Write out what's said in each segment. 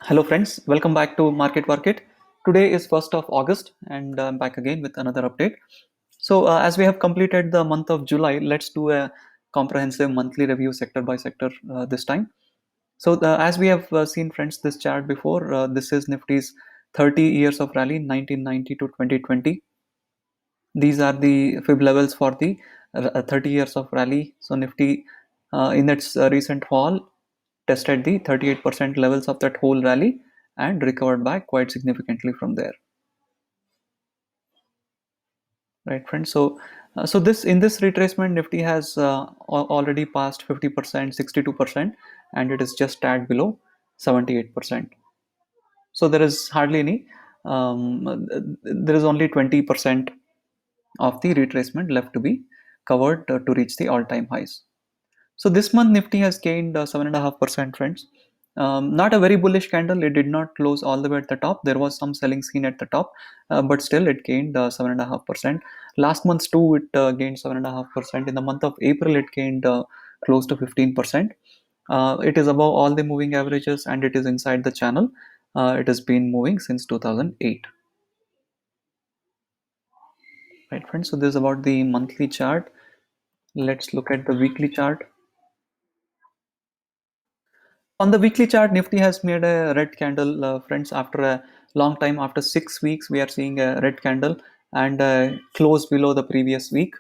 Hello friends, welcome back to Market Market. Today is 1st of August and I'm back again with another update. As we have completed the month of July, let's do a comprehensive monthly review sector by sector this time. As we have seen friends this chart before, this is Nifty's 30 years of rally 1990 to 2020. These are the fib levels for the 30 years of rally. So Nifty in its recent fall tested the 38% levels of that whole rally and recovered back quite significantly from there, right friends. So this in this retracement Nifty has already passed 50%, 62%, and it is just tad below 78%. So there is hardly any there is only 20% of the retracement left to be covered to reach the all-time highs. So this month Nifty has gained 7.5%, friends. Not a very bullish candle. It did not close all the way at the top. There was some selling seen at the top, but still it gained 7.5%. Last month too, it gained 7.5%. In the month of April, it gained close to 15%. It is above all the moving averages and it is inside the channel. It has been moving since 2008. Right, friends. So this is about the monthly chart. Let's look at the weekly chart. On the weekly chart, Nifty has made a red candle, friends. After a long time, after 6 weeks, we are seeing a red candle and close below the previous week.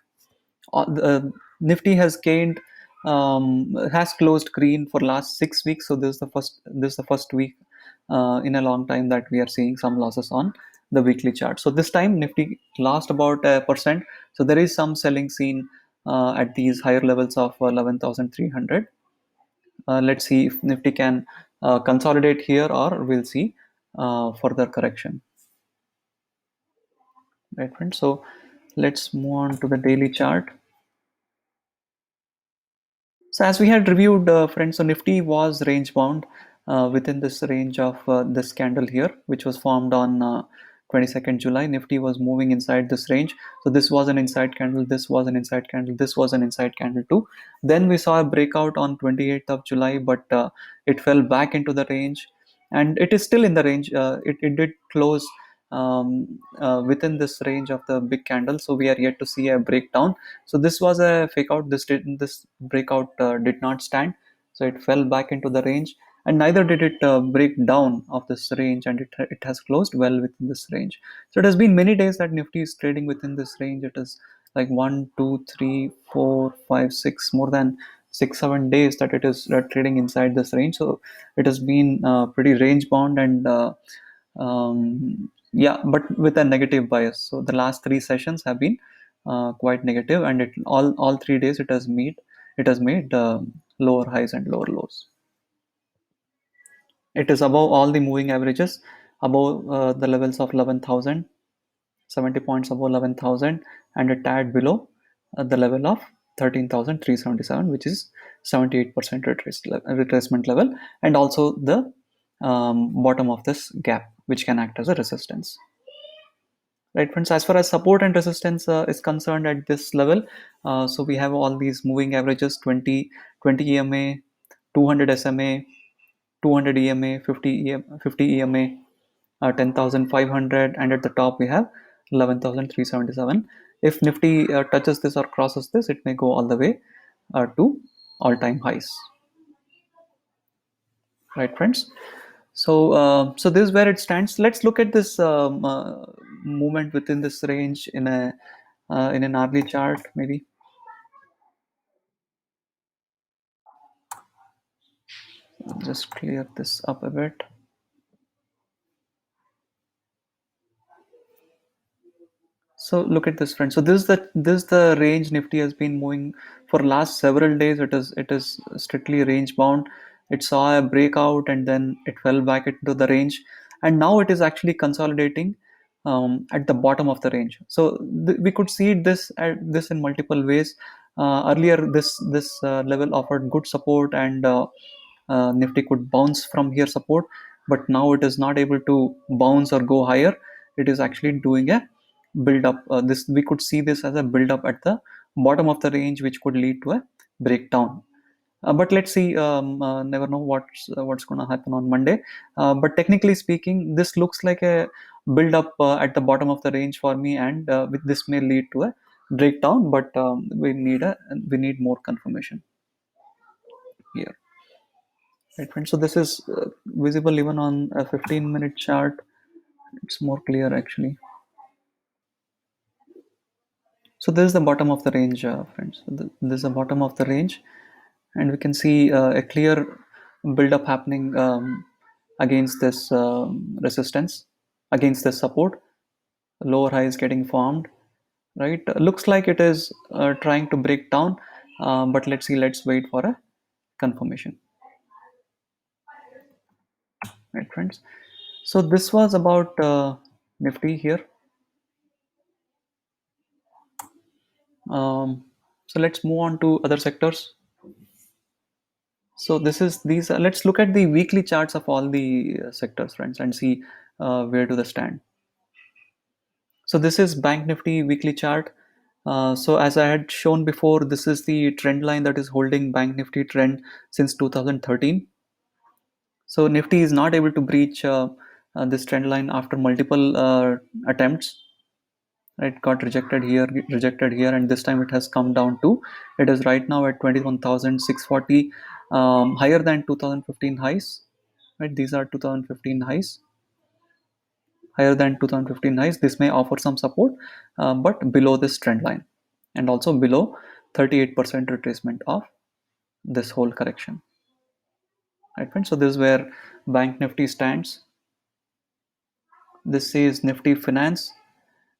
Nifty has gained, has closed green for last 6 weeks. So this is the first week in a long time that we are seeing some losses on the weekly chart. So this time Nifty lost about a percent. So there is some selling seen at these higher levels of 11,300. Let's see if Nifty can consolidate here or we'll see further correction. Right, friends. So let's move on to the daily chart. So as we had reviewed, friends, so Nifty was range bound within this range of this candle here, which was formed on 22nd July. Nifty was moving inside this range. So this was an inside candle, this was an inside candle, this was an inside candle too. Then we saw a breakout on 28th of July, but it fell back into the range and it is still in the range. It did close within this range of the big candle. So we are yet to see a breakdown. So this was a fake out. This breakout did not stand. So it fell back into the range, and neither did it break down of this range, and it has closed well within this range. So it has been many days that Nifty is trading within this range. It is like 1, 2, 3, 4, 5, 6, more than 6, 7 days that it is trading inside this range. So it has been pretty range bound and yeah, but with a negative bias. So the last three sessions have been quite negative, and it all 3 days it has made lower highs and lower lows. It is above all the moving averages, above the levels of 11,000, 70 points above 11,000, and a tad below the level of 13,377, which is 78% retracement level, and also the bottom of this gap, which can act as a resistance. Right, friends, as far as support and resistance is concerned at this level, so we have all these moving averages: 20 EMA, 200 SMA, 200 EMA, 50 EMA, 10,500, and at the top we have 11,377. If Nifty touches this or crosses this, it may go all the way to all-time highs. Right, friends. So this is where it stands. Let's look at this movement within this range in an hourly chart, maybe. Just clear this up a bit. So look at this, friend. So this is the range Nifty has been moving for last several days. It is strictly range bound. It saw a breakout and then it fell back into the range, and now it is actually consolidating at the bottom of the range. So we could see this in multiple ways. Earlier, this level offered good support, and Nifty could bounce from here support, but now it is not able to bounce or go higher. It is actually doing a build up. This we could see this as a build up at the bottom of the range, which could lead to a breakdown. But let's see. Never know what's going to happen on Monday. But technically speaking, this looks like a build up at the bottom of the range for me, and this may lead to a breakdown. But we need more confirmation here, right, friends? So this is visible even on a 15-minute chart. It's more clear actually. So this is the bottom of the range, friends. This is the bottom of the range, and we can see a clear build-up happening against this resistance, against this support. Lower high is getting formed, right? Looks like it is trying to break down, but let's see. Let's wait for a confirmation, right, friends? So this was about Nifty here. Um, so let's move on to other sectors. So this is these. Let's look at the weekly charts of all the sectors, friends, and see where do they stand. So this is Bank Nifty weekly chart. So as I had shown before, this is the trend line that is holding Bank Nifty trend since 2013. So Nifty is not able to breach this trend line after multiple attempts. It got rejected here, and this time it has come down to. It is right now at 21,640, higher than 2015 highs. Right, these are 2015 highs, higher than 2015 highs. This may offer some support, but below this trend line, and also below 38% retracement of this whole correction. Right, friends? So this is where Bank Nifty stands. This is Nifty Finance.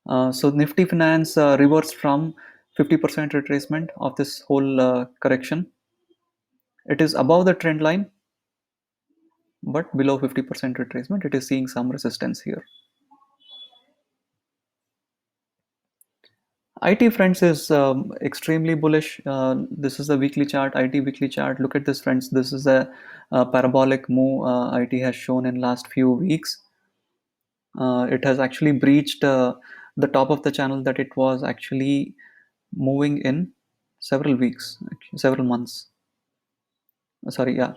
So Nifty Finance reversed from 50% retracement of this whole correction. It is above the trend line, but below 50% retracement. It is seeing some resistance here. IT, friends, is extremely bullish. This is a weekly chart, IT weekly chart. Look at this, friends. This is a parabolic move IT has shown in last few weeks. It has actually breached the top of the channel that it was actually moving in several weeks, several months. Sorry, yeah.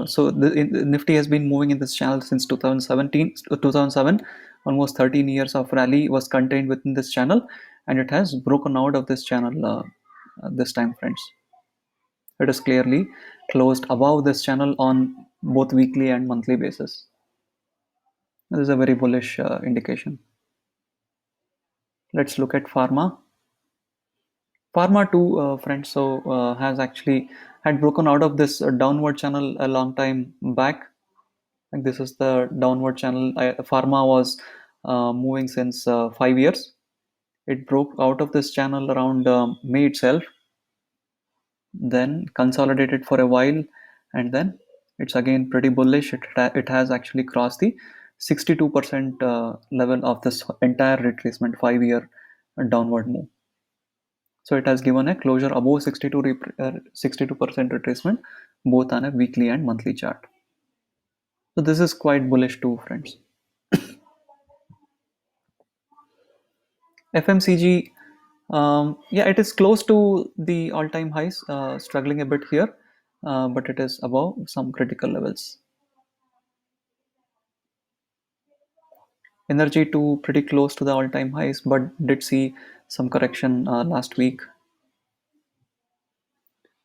So Nifty has been moving in this channel since 2017, 2007. Almost 13 years of rally was contained within this channel, and it has broken out of this channel this time, friends. It is clearly closed above this channel on both weekly and monthly basis. This is a very bullish indication. Let's look at pharma. Pharma too, friends, so has actually had broken out of this downward channel a long time back. Like this is the downward channel. Pharma was moving since 5 years. It broke out of this channel around May itself, then consolidated for a while, and then it's again pretty bullish. It has actually crossed the 62% level of this entire retracement 5 year downward move. So it has given a closure above 62% retracement both on a weekly and monthly chart. So this is quite bullish too, friends. FMCG, yeah, it is close to the all-time highs, struggling a bit here, but it is above some critical levels. Energy too pretty close to the all-time highs, but did see some correction last week.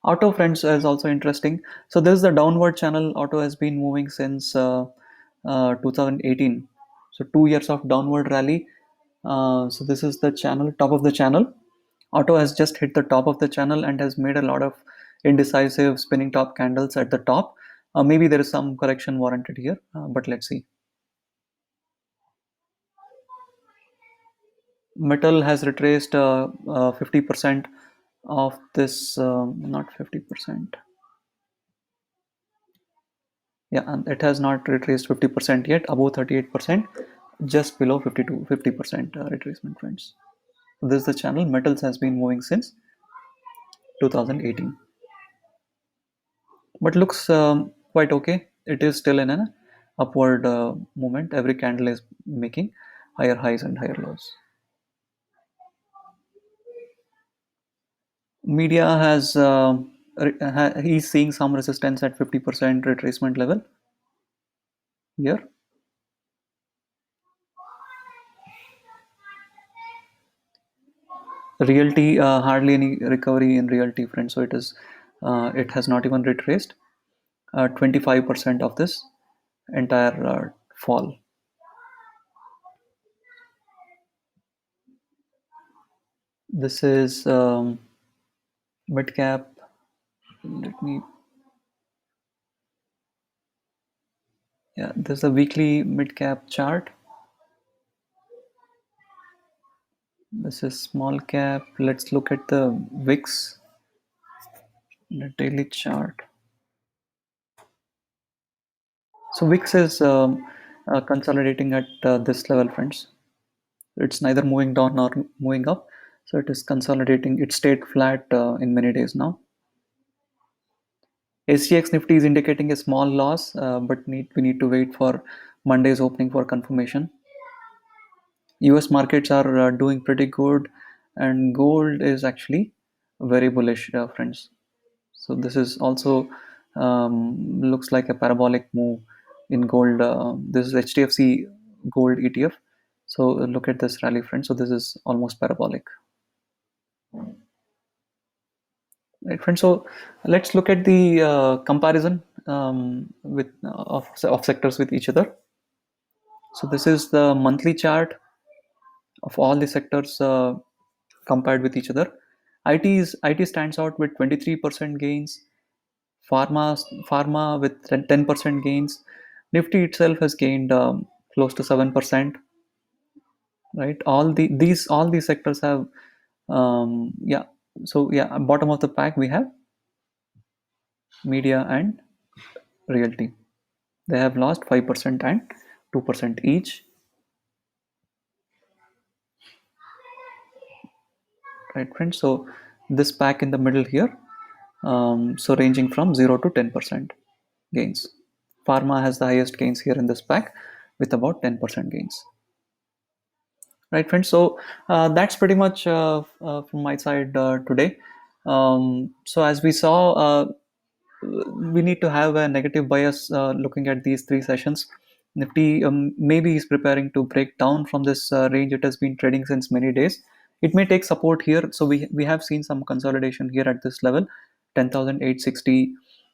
Auto, friends, is also interesting. So this is the downward channel. Auto has been moving since 2018. So 2 years of downward rally. So this is the channel, top of the channel. Auto has just hit the top of the channel and has made a lot of indecisive spinning top candles at the top. Maybe there is some correction warranted here, but let's see. Metal has retraced 50% of this, not 50%. Yeah, and it has not retraced 50% yet, above 38%, just below 50% retracement trends. This is the channel. Metals has been moving since 2018, but looks quite okay. It is still in an upward movement. Every candle is making higher highs and higher lows. Media has he's seeing some resistance at 50% retracement level here. Realty, hardly any recovery in realty, friends. So it has not even retraced 25% of this entire fall. This is mid cap. Let me, yeah, this is a weekly mid cap chart. This is small cap. Let's look at the VIX, the daily chart. So VIX is consolidating at this level, friends. It's neither moving down nor moving up. So it is consolidating. It stayed flat in many days now. SGX Nifty is indicating a small loss, but we need to wait for Monday's opening for confirmation. US markets are doing pretty good, and gold is actually very bullish, friends. So this is also looks like a parabolic move in gold. This is HDFC gold ETF. So look at this rally, friends. So this is almost parabolic, right, friends? So let's look at the comparison with of sectors with each other. So this is the monthly chart of all the sectors compared with each other. IT stands out with 23% gains. Pharma with 10% gains. Nifty itself has gained close to 7%. Right, all these sectors have yeah. So yeah, bottom of the pack we have media and realty. They have lost 5% and 2% each. Right, friends? So this pack in the middle here, so ranging from 0 to 10% gains. Pharma has the highest gains here in this pack with about 10% gains. Right, friends? So that's pretty much from my side today. So as we saw, we need to have a negative bias looking at these three sessions. Nifty maybe is preparing to break down from this range it has been trading since many days. It may take support here. So we have seen some consolidation here at this level, 10,860,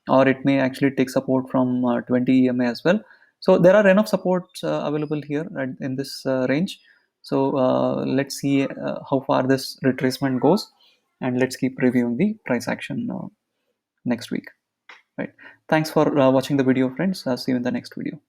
or it may actually take support from 20 EMA as well. So there are enough supports available here in this range. So let's see how far this retracement goes, and let's keep reviewing the price action next week. Right. Thanks for watching the video, friends. See you in the next video.